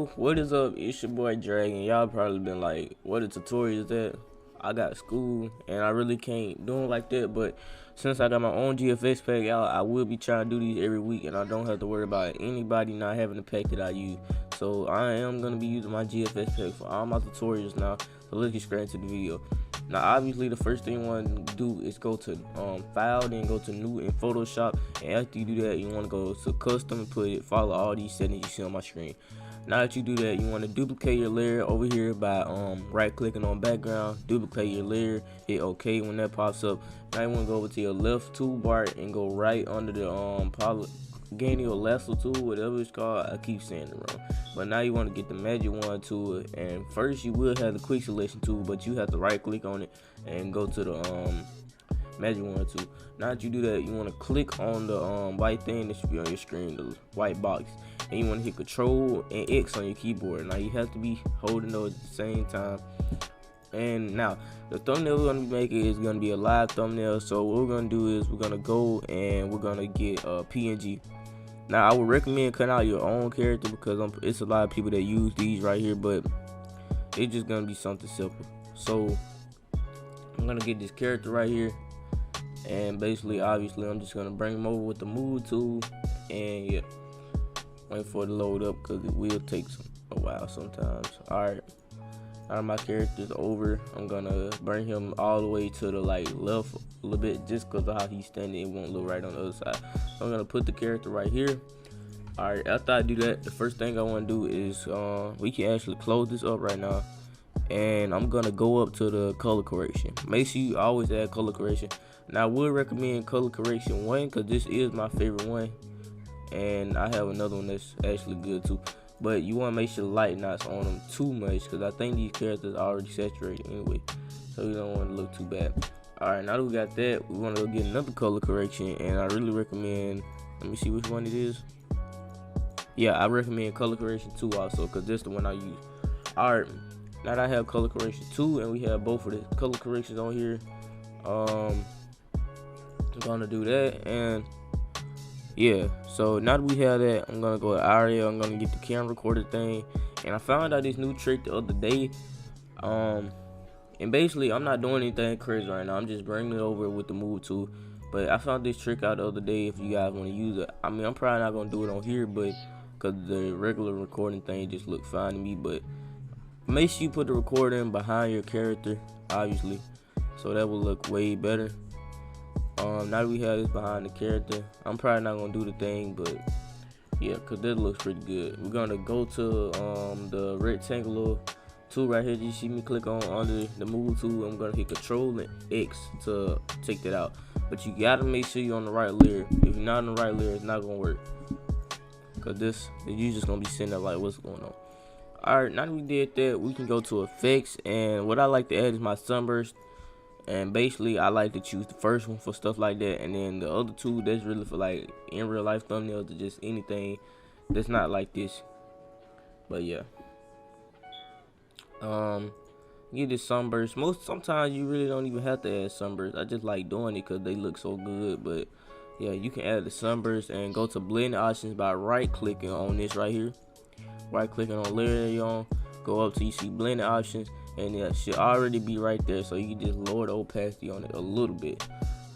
Yo, what is up? It's your boy Dragon. Y'all probably been like, what a tutorial is that? I got school and I really can't do it like that, but since I got my own GFX pack out, I will be trying to do these every week and I don't have to worry about anybody not having the pack that I use. So I am going to be using my GFX pack for all my tutorials now. So let's get straight into the video. Now obviously the first thing you want to do is go to file, then go to new in Photoshop, and after you do that you want to go to custom and follow all these settings you see on my screen. Now that you do that, you want to duplicate your layer over here by right clicking on background, duplicate your layer, hit OK when that pops up. Now you want to go over to your left toolbar and go right under the polygon or lasso tool, whatever it's called. I keep saying it wrong. But now you want to get the magic wand tool, and first you will have the quick selection tool, but you have to right click on it and go to the magic wand tool. Now that you do that, you want to click on the white thing that should be on your screen, the white box, and you want to hit Control and X on your keyboard. Now you have to be holding those at the same time. And now the thumbnail we're going to be making is going to be a live thumbnail. So what we're going to do is we're going to go and we're going to get a PNG. Now I would recommend cutting out your own character because it's a lot of people that use these right here, but it's just going to be something simple. So I'm going to get this character right here, and basically obviously I'm just going to bring him over with the move tool, and yeah, wait for it to load up because it will take a while sometimes. Alright, now my character's over, I'm gonna bring him all the way to the left a little bit, just because of how he's standing. It won't look right on the other side. So I'm gonna put the character right here. Alright, after I do that, the first thing I want to do is we can actually close this up right now, and I'm gonna go up to the color correction. Make sure you always add color correction. Now I would recommend color correction 1 because this is my favorite one, and I have another one that's actually good too. But you want to make sure the light not's on them too much, because I think these characters are already saturated anyway, so you don't want to look too bad. Alright, now that we got that, we want to go get another color correction, and I really recommend, let me see which one it is. Yeah, I recommend color correction 2 also, because this is the one I use. Alright, now that I have color correction 2 and we have both of the color corrections on here, I'm gonna do that. And yeah, so now that we have that, I'm gonna go to area, I'm gonna get the camera recorder thing, and I found out this new trick the other day. And basically I'm not doing anything crazy right now, I'm just bringing it over with the move tool. But I found this trick out the other day if you guys want to use it. I mean, I'm probably not gonna do it on here, but because the regular recording thing just looked fine to me. But make sure you put the recording behind your character, obviously, so that will look way better. Now that we have this behind the character, I'm probably not gonna do the thing, but yeah, cause that looks pretty good. We're gonna go to the rectangular tool right here. You see me click on under the move tool. I'm gonna hit Control and X to take that out. But you gotta make sure you're on the right layer. If you're not on the right layer, it's not gonna work, cause you're just gonna be sitting there like, what's going on? Alright, now that we did that, we can go to effects, and what I like to add is my sunburst. And basically I like to choose the first one for stuff like that, and then the other two, that's really for like in real life thumbnails or just anything that's not like this. But yeah, get this sunburst. Sometimes you really don't even have to add sunburst. I just like doing it because they look so good. But yeah, you can add the sunburst and go to blend options by right clicking on this right here, right clicking on layer you're on, go up to you see blend options, and it should already be right there, so you can just lower the opacity on it a little bit.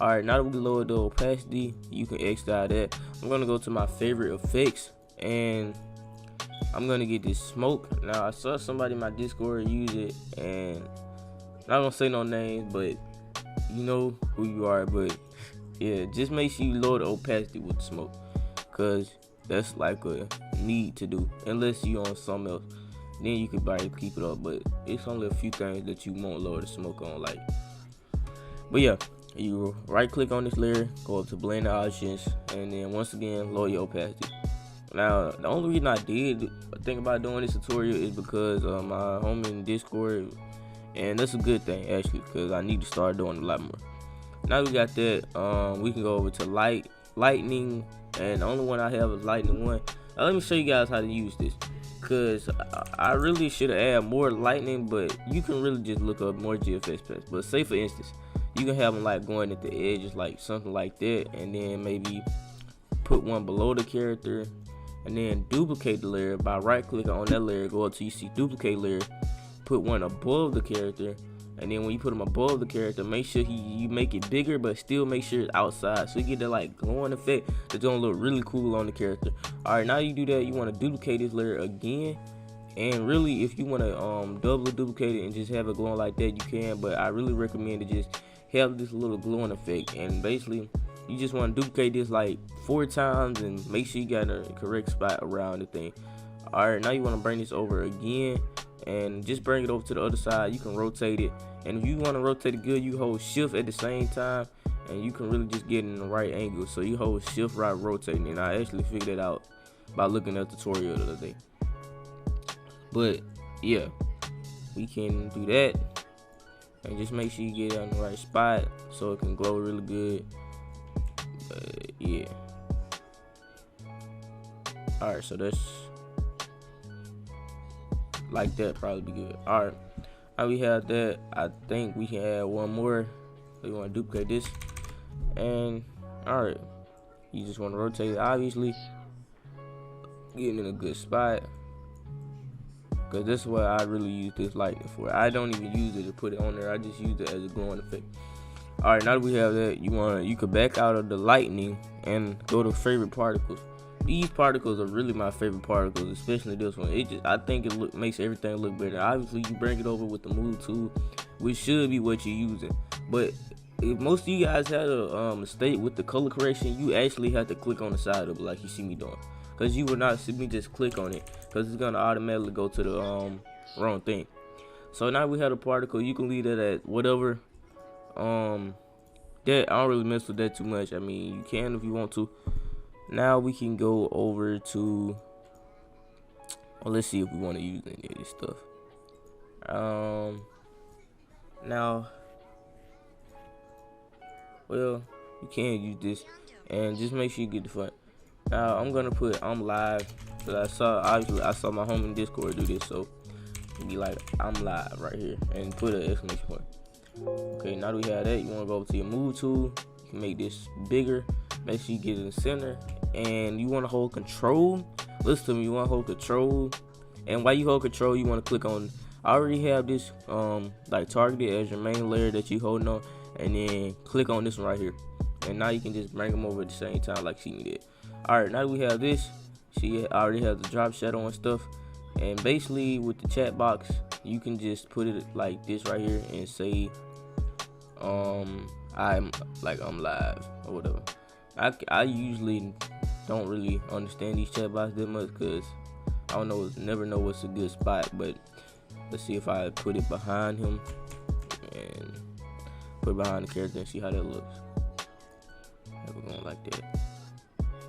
Alright, now that we lowered the opacity, you can exit out that. I'm gonna go to my favorite effects, and I'm gonna get this smoke. Now I saw somebody in my Discord use it, and I'm not gonna say no names, but you know who you are. But yeah, just make sure you lower the opacity with the smoke, cause that's like a need to do, unless you on something else. Then you can probably keep it up, but it's only a few things that you won't lower the smoke on, like. But yeah, you right click on this layer, go up to blend options, and then once again lower your opacity. Now the only reason I think about doing this tutorial is because my homie in Discord, and that's a good thing actually, because I need to start doing a lot more. Now we got that, we can go over to lightning, and the only one I have is lightning 1. Now let me show you guys how to use this, because I really should have added more lightning, but you can really just look up more GFX packs. But say for instance, you can have them like going at the edges, like something like that, and then maybe put one below the character, and then duplicate the layer by right clicking on that layer, go up to you see duplicate layer, put one above the character, and then when you put them above the character, make sure you make it bigger, but still make sure it's outside, so you get that like glowing effect that's gonna look really cool on the character. All right, now you do that, you want to duplicate this layer again, and really if you want to double duplicate it and just have it glowing like that, you can, but I really recommend to just have this little glowing effect. And basically you just want to duplicate this like 4 times and make sure you got a correct spot around the thing. All right, now you want to bring this over again and just bring it over to the other side. You can rotate it, and if you want to rotate it good, you hold shift at the same time, and you can really just get in the right angle. So you hold shift right rotating, and I actually figured that out by looking at the tutorial the other day. But yeah, we can do that, and just make sure you get it on the right spot so it can glow really good. Yeah. All right, so that's like that, probably be good. All right, now we have that. I think we can add one more. We want to duplicate this, and all right, you just want to rotate it, obviously getting in a good spot, because this is what I really use this lighting for. I don't even use it to put it on there, I just use it as a glowing effect. All right, now that we have that, you could back out of the lightning and go to favorite particles. These particles are really my favorite particles, especially this one. I think it makes everything look better. Obviously, you bring it over with the move tool, which should be what you're using. But if most of you guys had a mistake with the color correction, you actually have to click on the side of it like you see me doing, because you will not see me just click on it, because it's gonna automatically go to the wrong thing. So now we have a particle. You can leave that at whatever. That I don't really mess with that too much. I mean, you can if you want to. Now we can go over to, well, let's see if we want to use any of this stuff. Now, well, you can use this, and just make sure you get the front. Now I'm gonna put I'm live, because I saw my homie in Discord do this, so be like I'm live right here and put an exclamation point. Okay, now that we have that, you want to go over to your move tool. You can make this bigger, make sure you get it in the center, and you want to hold control. Listen to me, you want to hold control, and while you hold control, you want to click on, I already have this like targeted as your main layer that you holding on, and then click on this one right here, and now you can just bring them over at the same time like she did. All right, now that we have this, she already has the drop shadow and stuff, and basically with the chat box, you can just put it like this right here and say I'm live or whatever. I usually don't really understand these chat boxes that much, because I don't know, never know what's a good spot. But let's see if I put it behind him and put it behind the character and see how that looks. We're going like that.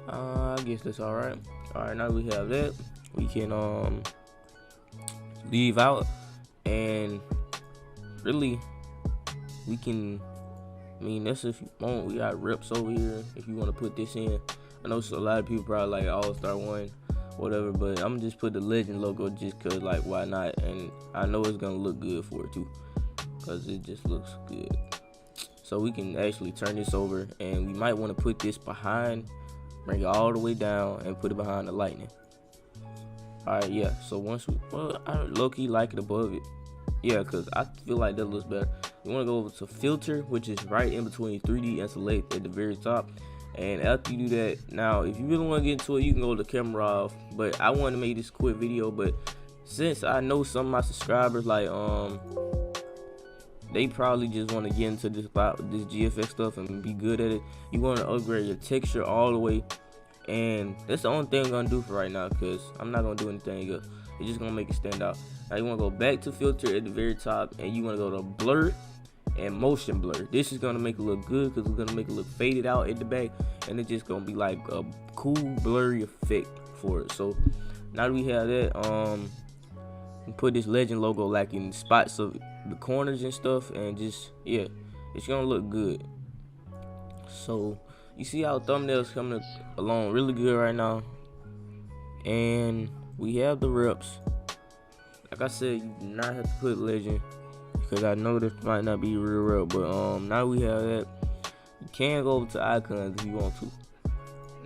I guess that's all right. All right, now we have that, we can leave out, and really we can, I mean, that's if you want. We got reps over here if you want to put this in. I know a lot of people probably like All-Star 1, whatever, but I'm just put the legend logo just because, like, why not? And I know it's gonna look good for it too, because it just looks good. So we can actually turn this over, and we might want to put this behind, bring it all the way down, and put it behind the lightning. All right, yeah. So once I low-key like it above it. Yeah, because I feel like that looks better. You want to go over to filter, which is right in between 3D and select at the very top. And after you do that, now if you really want to get into it, you can go to camera off. But I want to make this quick video, but since I know some of my subscribers, like they probably just want to get into this GFX stuff and be good at it, you want to upgrade your texture all the way. And that's the only thing I'm gonna do for right now, because I'm not gonna do anything else. It's just gonna make it stand out. Now you want to go back to filter at the very top, and you want to go to blur and motion blur. This is gonna make it look good, because we're gonna make it look faded out at the back, and it's just gonna be like a cool blurry effect for it. So now that we have that, put this legend logo like in spots of the corners and stuff, and just, yeah, it's gonna look good. So you see how thumbnails coming along really good right now, and we have the reps. Like I said, you do not have to put legend, because I know this might not be real rep, but now we have that. You can go over to icons if you want to.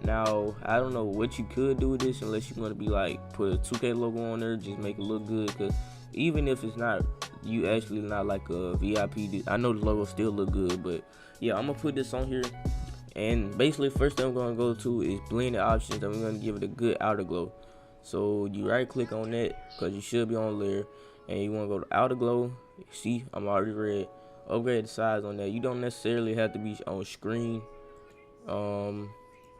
Now, I don't know what you could do with this unless you want to be like put a 2K logo on there, just make it look good. Because even if it's not, you actually not like a VIP, I know the logo still look good. But yeah, I'm gonna put this on here, and basically first thing I'm gonna go to is blending options, and we're gonna give it a good outer glow. So you right click on that because you should be on layer, and you want to go to outer glow. See, I'm already red. Upgrade the size on that. You don't necessarily have to be on screen.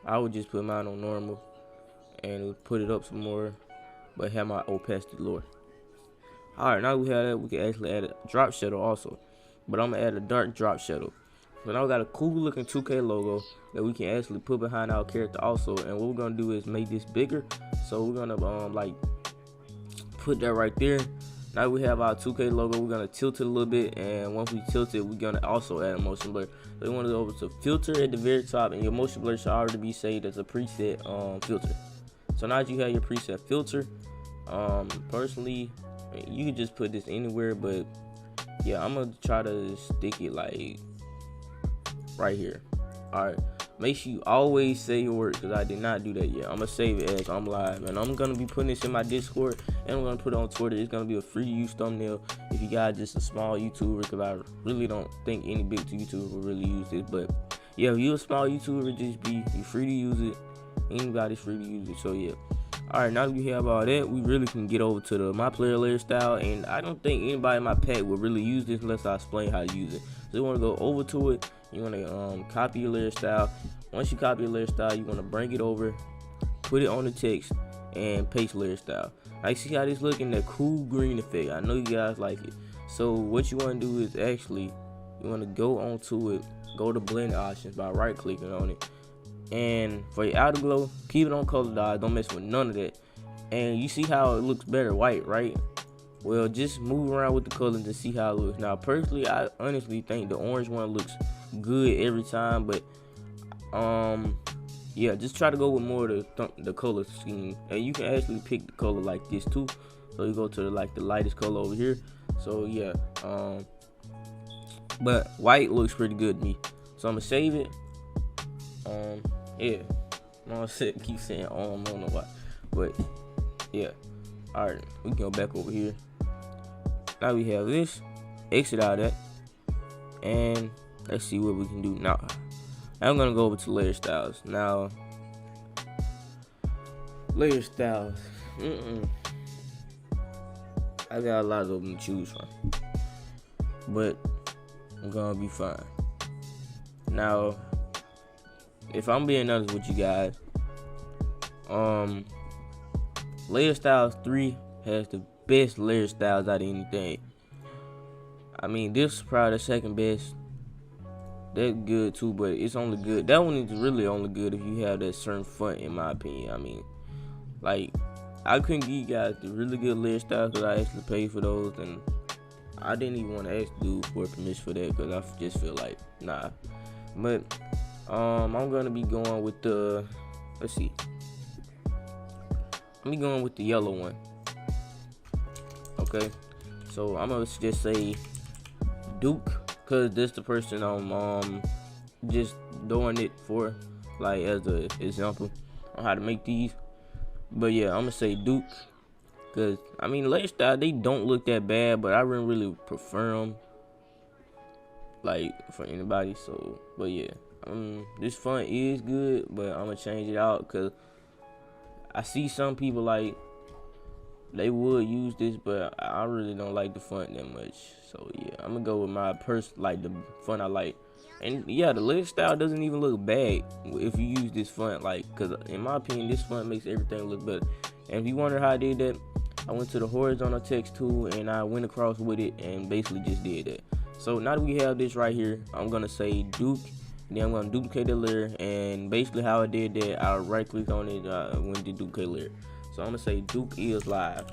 I would just put mine on normal and put it up some more, but have my opacity lower. Alright, now we have that, we can actually add a drop shadow also, but I'm gonna add a dark drop shadow. So now we got a cool looking 2K logo that we can actually put behind our character also, and what we're gonna do is make this bigger. So we're gonna like put that right there. Now we have our 2K logo. We're gonna tilt it a little bit, and once we tilt it, we're gonna also add a motion blur. So we want to go over to filter at the very top, and your motion blur should already be saved as a preset filter. So now that you have your preset filter, personally, you can just put this anywhere, but yeah, I'm gonna try to stick it like right here. All right. Make sure you always save your work, because I did not do that yet. I'm gonna save it as I'm live, and I'm gonna be putting this in my Discord, and I'm gonna put it on Twitter. It's gonna be a free use thumbnail if you guys just a small YouTuber, because I really don't think any big YouTuber will really use this. But yeah, if you're a small YouTuber, you're free to use it. Anybody's free to use it. So yeah. All right, now that we have all that, we really can get over to the my player layer style, and I don't think anybody in my pack will really use this unless I explain how to use it. So you want to go over to it. You want to copy your layer style. Once you copy your layer style, you want to bring it over, put it on the text, and paste layer style. Now you see how this looking, that cool green effect. I know you guys like it. So what you want to do is actually, you want to go onto it, go to blend options by right clicking on it. And for your outer glow, keep it on color dye. Don't mess with none of that. And you see how it looks better white, right? Well, just move around with the colors to see how it looks. Now, personally, I honestly think the orange one looks good every time, but yeah, just try to go with more of the color scheme, and you can actually pick the color like this too. So you go to the lightest color over here. So yeah, but white looks pretty good to me. So I'm gonna save it. Yeah, I keep saying I don't know why, but yeah. All right, we can go back over here. Now we have this. Exit out of that, and let's see what we can do now. I'm gonna go over to layer styles. Now, layer styles. I got a lot of them to choose from, but I'm gonna be fine. Now, if I'm being honest with you guys, layer styles 3 has the best layer styles out of anything. I mean, this is probably the second best. That's good too, but it's only good. That one is really only good if you have that certain font, in my opinion. I mean, like, I couldn't give you guys the really good layer styles because I actually paid for those, and I didn't even want to ask dude for permission for that because I just feel like nah. But I'm gonna be going with the, let's see, I'm going with the yellow one. Okay, so I'm gonna just say Duke, cause this the person I'm just doing it for, like as a example on how to make these. But yeah, I'm gonna say Duke, cause I mean layer style, they don't look that bad, but I wouldn't really prefer them like for anybody. So, but yeah, this font is good, but I'm gonna change it out cause I see some people like they would use this, but I really don't like the font that much. So yeah, I'm gonna go with my like the font I like. And yeah, the layer style doesn't even look bad if you use this font, like, cause in my opinion, this font makes everything look better. And if you wonder how I did that, I went to the horizontal text tool and I went across with it and basically just did that. So now that we have this right here, I'm gonna say Duke. Then I'm gonna duplicate the layer, and basically how I did that, I'll right click on it, went to duplicate layer. So I'm gonna say Duke is live,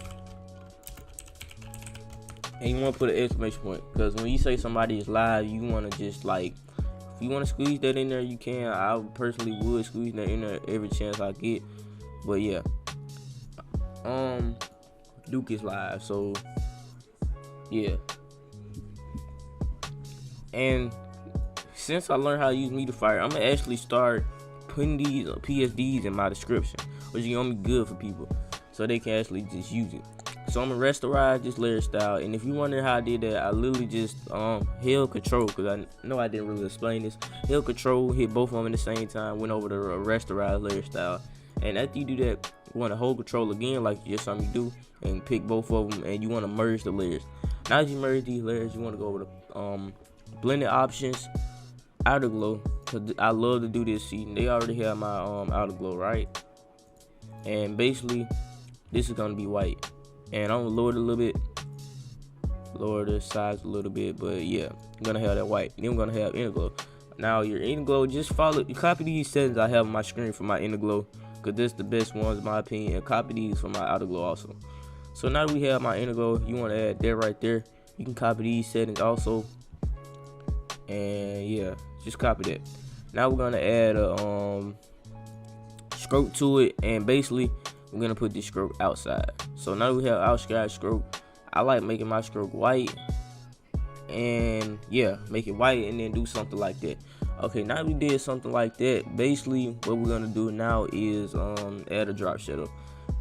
and you want to put an exclamation point, because when you say somebody is live, you want to just like, if you want to squeeze that in there, you can. I personally would squeeze that in there every chance I get. But yeah, Duke is live. So yeah, and since I learned how to use media fire, I'm gonna actually start putting these PSDs in my description, which is gonna be good for people so they can actually just use it. So I'm gonna rasterize this layer style, and if you wonder how I did that, I literally just held control, because I know I didn't really explain this. Held control, hit both of them at the same time, went over the rasterize layer style, and after you do that, you want to hold control again like you just saw me do, and pick both of them, and you want to merge the layers. Now as you merge these layers, you want to go over to blending options, outer glow, because I love to do this. See, they already have my outer glow, right? And basically this is gonna be white, and I'm gonna lower it a little bit, lower the size a little bit, but yeah, I'm gonna have that white. Then I'm gonna have inner glow. Now your inner glow, just follow, you copy these settings I have on my screen for my inner glow, because this is the best ones in my opinion, and copy these for my outer glow also. So now that we have my inner glow, you want to add that right there. You can copy these settings also, and yeah, just copy that. Now we're gonna add a stroke to it, and basically we're gonna put this stroke outside. So now we have outside stroke. I like making my stroke white, and yeah, make it white and then do something like that. Okay, now we did something like that. Basically what we're gonna do now is add a drop shadow.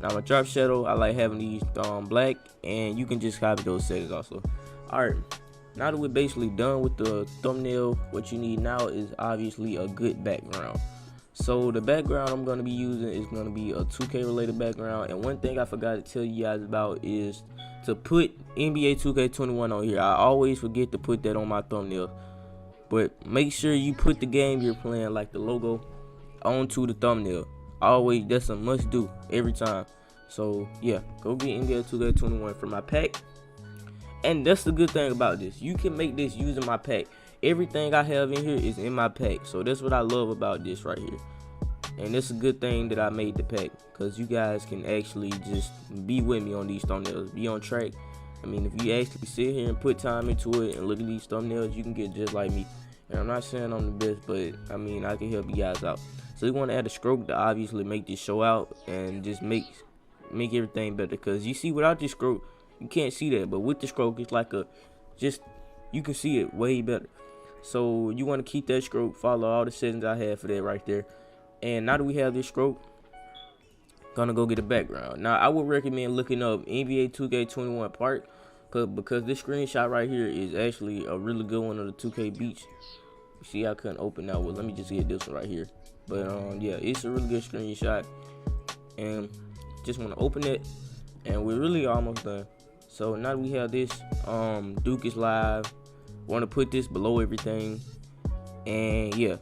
Now my drop shadow, I like having these black, and you can just copy those settings also. Alright, now that we're basically done with the thumbnail, what you need now is obviously a good background. So the background I'm going to be using is going to be a 2K related background, and one thing I forgot to tell you guys about is to put NBA 2K21 on here. I always forget to put that on my thumbnail, but make sure you put the game you're playing, like the logo, onto the thumbnail. Always, that's a must do every time. So yeah, go get NBA 2K21 for my pack. And that's the good thing about this, you can make this using my pack. Everything I have in here is in my pack, so that's what I love about this right here. And it's a good thing that I made the pack, because you guys can actually just be with me on these thumbnails, be on track. I mean, if you actually sit here and put time into it and look at these thumbnails, you can get just like me. And I'm not saying I'm the best, but I mean, I can help you guys out. So you want to add a stroke to obviously make this show out and just make everything better, because you see, without this stroke you can't see that, but with the stroke it's like you can see it way better. So you want to keep that stroke, follow all the settings I have for that right there. And now that we have this stroke, gonna go get a background. Now I would recommend looking up NBA 2K21 part, because this screenshot right here is actually a really good one of the 2K beach. You see, I couldn't open that one. Let me just get this one right here. But yeah, it's a really good screenshot, and just want to open it, and we're really almost done. So now that we have this, Duke is live. Want to put this below everything, and yeah,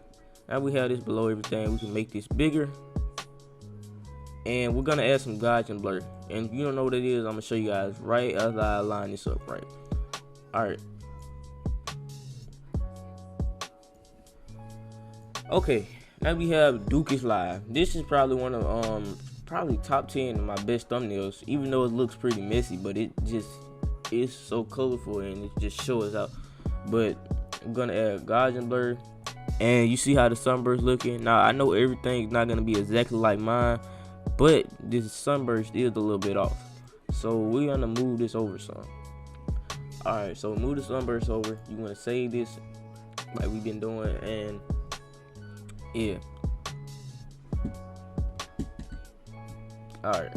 now we have this below everything. We can make this bigger, and we're gonna add some Gaussian blur. And if you don't know what it is, I'm gonna show you guys right as I line this up. Right. All right. Okay. Now we have Duke is live. This is probably one of probably top 10 of my best thumbnails, even though it looks pretty messy, but it just is so colorful and it just shows out. But I'm gonna add Gaussian blur, and you see how the sunburst looking. Now I know everything's not gonna be exactly like mine, but this sunburst is a little bit off, so we're gonna move this over some. Alright, so move the sunburst over. You want to save this like we've been doing, and yeah. Alright,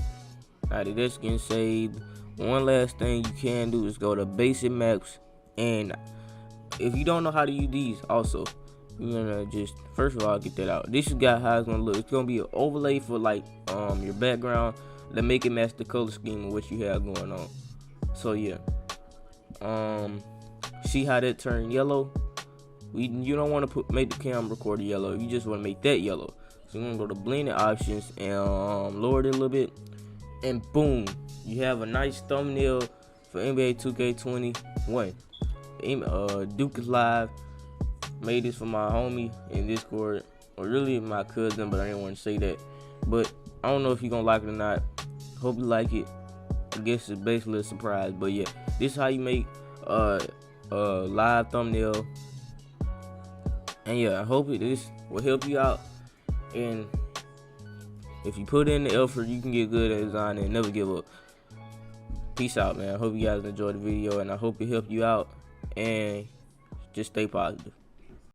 now that that's getting saved, one last thing you can do is go to basic maps. And if you don't know how to use these, also you're gonna just, first of all, get that out. This is got how it's gonna look. It's gonna be an overlay for like your background to make it match the color scheme of what you have going on. So yeah, see how that turned yellow? You don't want to make the camera recorder yellow. You just want to make that yellow. So you're gonna go to blending options and lower it a little bit, and boom, you have a nice thumbnail for NBA 2K21. Duke is live. Made this for my homie in Discord, or really my cousin, but I didn't want to say that. But I don't know if you're gonna like it or not. Hope you like it. I guess it's basically a surprise, but yeah, this is how you make a live thumbnail. And yeah, I hope this will help you out. And if you put in the effort, you can get good at design and never give up. Peace out, man. I hope you guys enjoyed the video, and I hope it helped you out. And just stay positive.